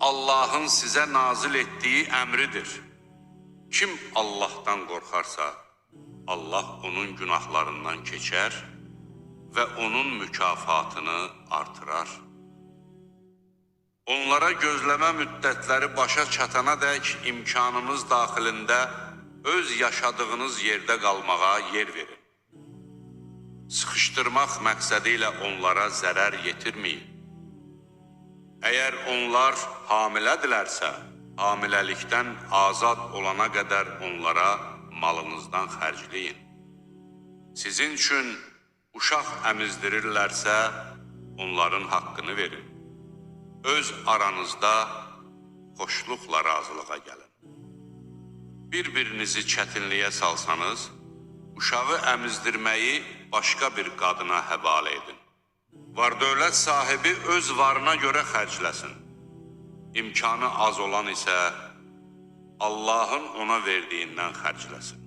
Allah'ın sizə nazil etdiyi əmridir. Kim Allah'tan qorxarsa, Allah onun günahlarından keçər və onun mükafatını artırar. Onlara gözləmə müddətləri başa çatana dək imkanınız daxilində öz yaşadığınız yerdə qalmağa yer verin. Sıxışdırmaq məqsədi ilə onlara zərər yetirməyin. Əgər onlar hamilədirlərsə, hamiləlikdən azad olana qədər onlara malınızdan xərcləyin. Sizin üçün uşaq əmizdirirlərsə, onların haqqını verin. Öz aranızda xoşluqla razılığa gəlin. Bir-birinizi çətinliyə salsanız, uşağı əmizdirməyi başqa bir qadına həvalə edin. Var-dövlət sahibi öz varına görə xərcləsin. İmkanı az olan isə Allahın ona verdiyindən xərcləsin.